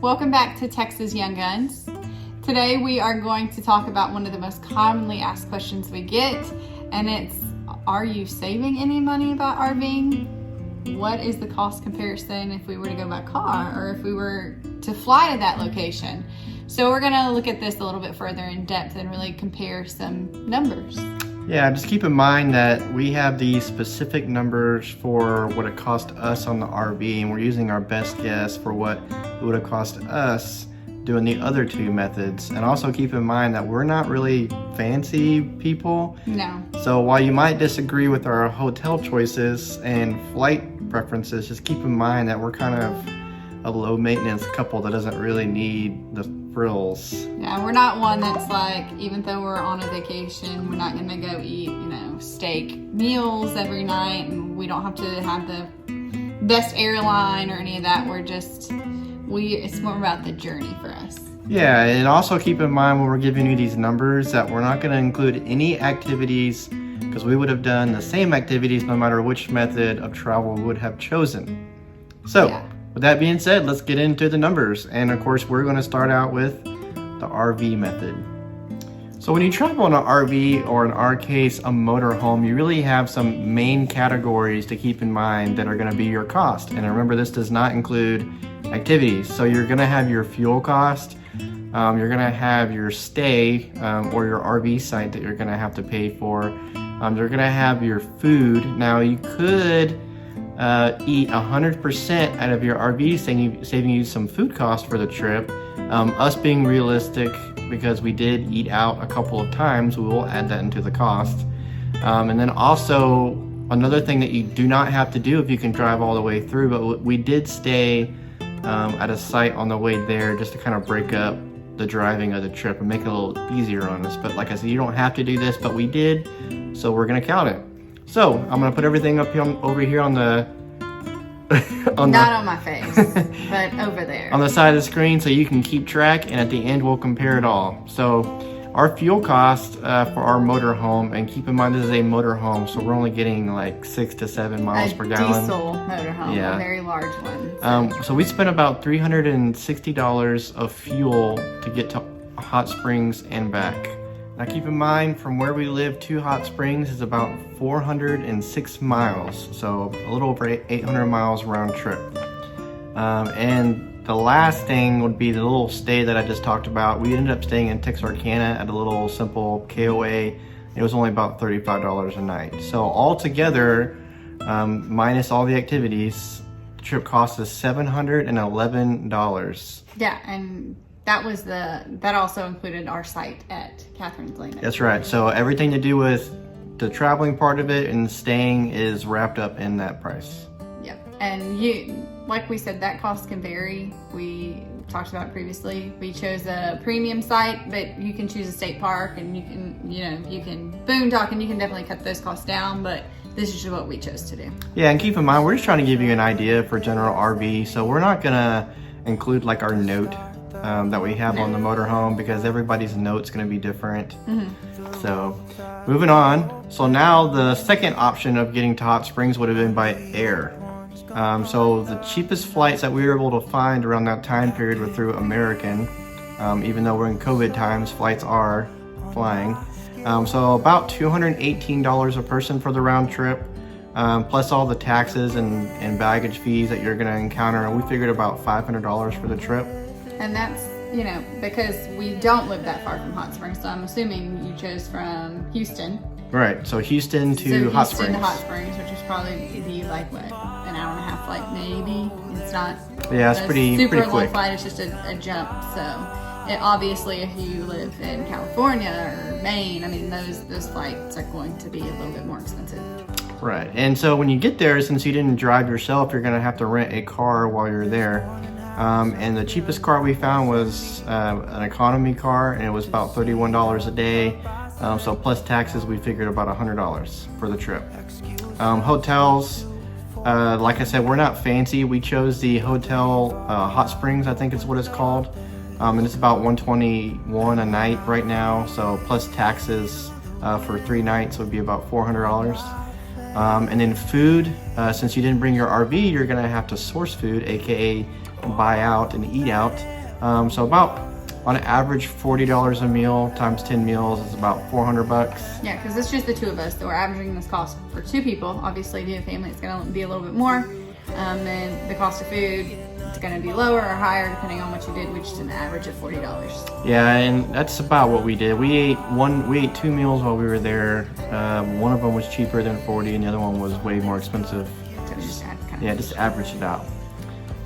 Welcome back to Texas Young Guns. Today we are going to talk about one of the most commonly asked questions we get, and it's, are you saving any money about RVing? What is the cost comparison if we were to go by car or if we were to fly to that location? So we're gonna look at this a little bit further in depth and really compare some numbers. Yeah, just keep in mind that we have these specific numbers for what it cost us on the RV, and we're using our best guess for what it would have cost us doing the other two methods. And also keep in mind that we're not really fancy people. No. So while you might disagree with our hotel choices and flight preferences, just keep in mind that we're kind of a low maintenance couple that doesn't really need the frills. Yeah, we're not one that's like, even though we're on a vacation, we're not gonna go eat, steak meals every night, and we don't have to have the best airline or any of that. It's more about the journey for us. Yeah, and also keep in mind when we're giving you these numbers that we're not gonna include any activities, because we would have done the same activities no matter which method of travel we would have chosen. So, yeah. With that being said, let's get into the numbers. And of course, we're going to start out with the RV method. So when you travel in an RV, or in our case, a motorhome, you really have some main categories to keep in mind that are going to be your cost. And remember, this does not include activities. So you're going to have your fuel cost, you're going to have your stay or your RV site that you're going to have to pay for. You're going to have your food. Now you could eat 100% out of your RV, saving you some food costs for the trip. Us being realistic, because we did eat out a couple of times, we will add that into the cost. And then also, another thing that you do not have to do if you can drive all the way through, but we did stay at a site on the way there just to kind of break up the driving of the trip and make it a little easier on us. But like I said, you don't have to do this, but we did, so we're gonna count it. So I'm gonna put everything up here over here on the not on my face, but over there on the side of the screen, so you can keep track, and at the end we'll compare it all. So our fuel cost for our motorhome, and keep in mind this is a motorhome, so we're only getting like 6 to 7 miles per gallon. Diesel motorhome, yeah. A very large one. So we spent about $360 of fuel to get to Hot Springs and back. Now keep in mind, from where we live to Hot Springs is about 406 miles, so a little over 800 miles round trip. And the last thing would be the little stay that I just talked about. We ended up staying in Texarkana at a little simple KOA. It was only about $35 a night. So altogether, minus all the activities, the trip cost us $711. Yeah, and that also included our site at Catherine's Lane. That's right. So everything to do with the traveling part of it and staying is wrapped up in that price. Yep. And like we said, that cost can vary. We talked about it previously. We chose a premium site, but you can choose a state park, and you can boondock, and you can definitely cut those costs down, but this is just what we chose to do. Yeah, and keep in mind, we're just trying to give you an idea for general RV, so we're not gonna include like our note that we have on the motorhome, because everybody's note's going to be different. Mm-hmm. So moving on. So now the second option of getting to Hot Springs would have been by air. So the cheapest flights that we were able to find around that time period were through American. Even though we're in COVID times, flights are flying. So about $218 a person for the round trip, plus all the taxes and baggage fees that you're going to encounter. And we figured about $500 for the trip. And that's, because we don't live that far from Hot Springs, so I'm assuming you chose from Houston. Right, so Houston to Hot Springs. Houston to Hot Springs, which is probably be like, what, an hour and a half flight maybe? It's not it's pretty super long quick. flight, it's just a jump. So obviously if you live in California or Maine, those flights are going to be a little bit more expensive. Right, and so when you get there, since you didn't drive yourself, you're going to have to rent a car while you're there. And the cheapest car we found was an economy car, and it was about $31 a day. So plus taxes, we figured about $100 for the trip. Hotels, like I said, we're not fancy. We chose the hotel Hot Springs, I think it's what it's called. And it's about $121 a night right now. So plus taxes for 3 nights would be about $400. And then food, since you didn't bring your RV, you're gonna have to source food, aka buy out and eat out. So about, on average, $40 a meal times 10 meals is about $400. Yeah, because it's just the two of us, so we're averaging this cost for 2 people. Obviously, if you have a family, it's going to be a little bit more. Then the cost of food, it's going to be lower or higher depending on what you did. We just did an average of $40. Yeah, and that's about what we did. We ate 2 meals while we were there. One of them was cheaper than 40, and the other one was way more expensive. So we just just average it out.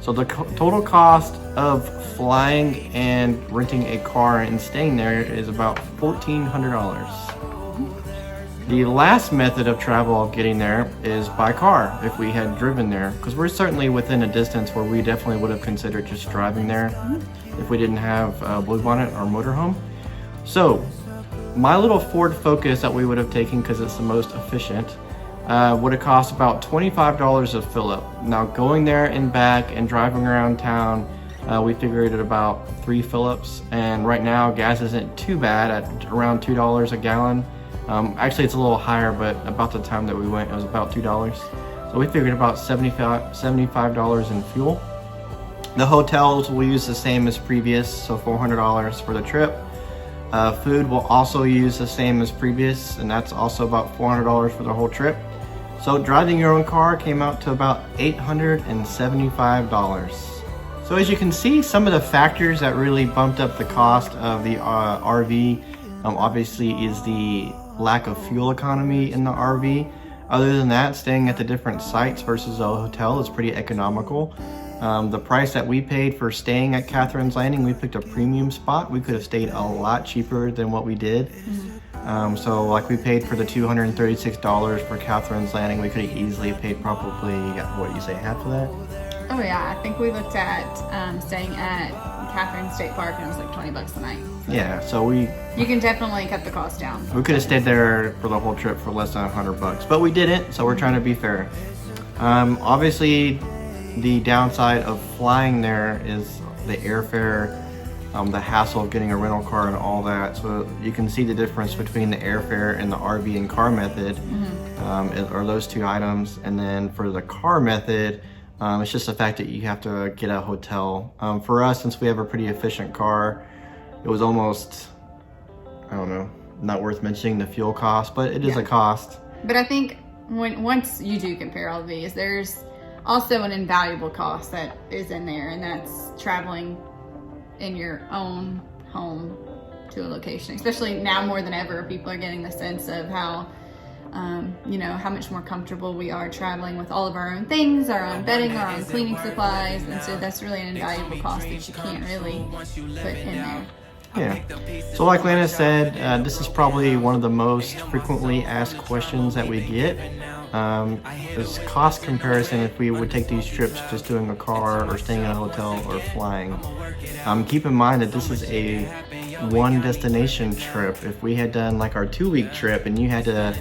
So the total cost of flying and renting a car and staying there is about $1,400. The last method of travel of getting there is by car, if we had driven there, because we're certainly within a distance where we definitely would have considered just driving there if we didn't have Bluebonnet or motorhome. So my little Ford Focus that we would have taken, because it's the most efficient, would have cost about $25 of fill up. Now going there and back and driving around town, we figured at about 3 fill-ups, and right now gas isn't too bad at around $2 a gallon. Actually it's a little higher, but about the time that we went it was about $2. So we figured about $75 in fuel. The hotels will use the same as previous, so $400 for the trip. Food will also use the same as previous, and that's also about $400 for the whole trip. So driving your own car came out to about $875. So as you can see, some of the factors that really bumped up the cost of the RV obviously is the lack of fuel economy in the RV. Other than that, staying at the different sites versus a hotel is pretty economical. The price that we paid for staying at Catherine's Landing, we picked a premium spot. We could have stayed a lot cheaper than what we did. So like we paid for the $236 for Catherine's Landing. We could have easily paid probably, what you say, half of that? Oh yeah, I think we looked at staying at Catherine State Park, and it was like $20 a night. Yeah, so you can definitely cut the cost down. We could have stayed there for the whole trip for less than $100, but we didn't, so we're trying to be fair. Obviously, the downside of flying there is the airfare, the hassle of getting a rental car and all that. So you can see the difference between the airfare and the RV and car method, are those two items. And then for the car method, it's just the fact that you have to get a hotel. For us, since we have a pretty efficient car, it was almost, I don't know, not worth mentioning the fuel cost, but it is a cost. But I think once you do compare all of these, there's also an invaluable cost that is in there, and that's traveling in your own home to a location. Especially now more than ever, people are getting the sense of how how much more comfortable we are traveling with all of our own things, our own bedding, our own cleaning supplies, and so that's really an invaluable cost that you can't really put in there. Yeah. So like Lana said, this is probably one of the most frequently asked questions that we get. This cost comparison if we would take these trips just doing a car or staying in a hotel or flying. Keep in mind that this is a one destination trip. If we had done like our 2-week trip and you had to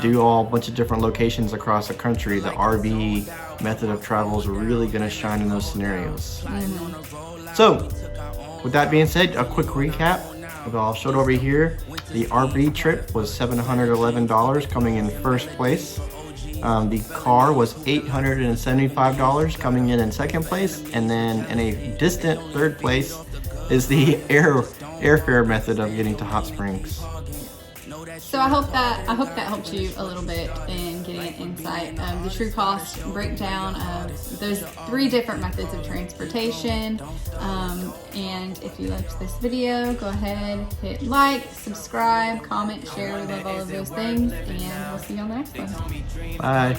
do a bunch of different locations across the country, the RV method of travel is really going to shine in those scenarios. So with that being said, a quick recap of all showed over here. The RV trip was $711, coming in first place. The car was $875, coming in second place, and then in a distant third place is the airfare method of getting to Hot Springs. So I hope that helped you a little bit in getting an insight of the true cost breakdown of those 3 different methods of transportation. And if you liked this video, go ahead, hit like, subscribe, comment, share. We love all of those things, and we'll see you on the next one. Bye.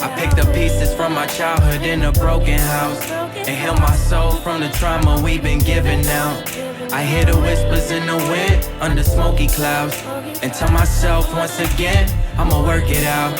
I picked up pieces from my childhood in a broken house and healed my soul from the trauma we've been given out. I hear the whispers in the wind under smoky clouds and tell myself once again I'ma work it out.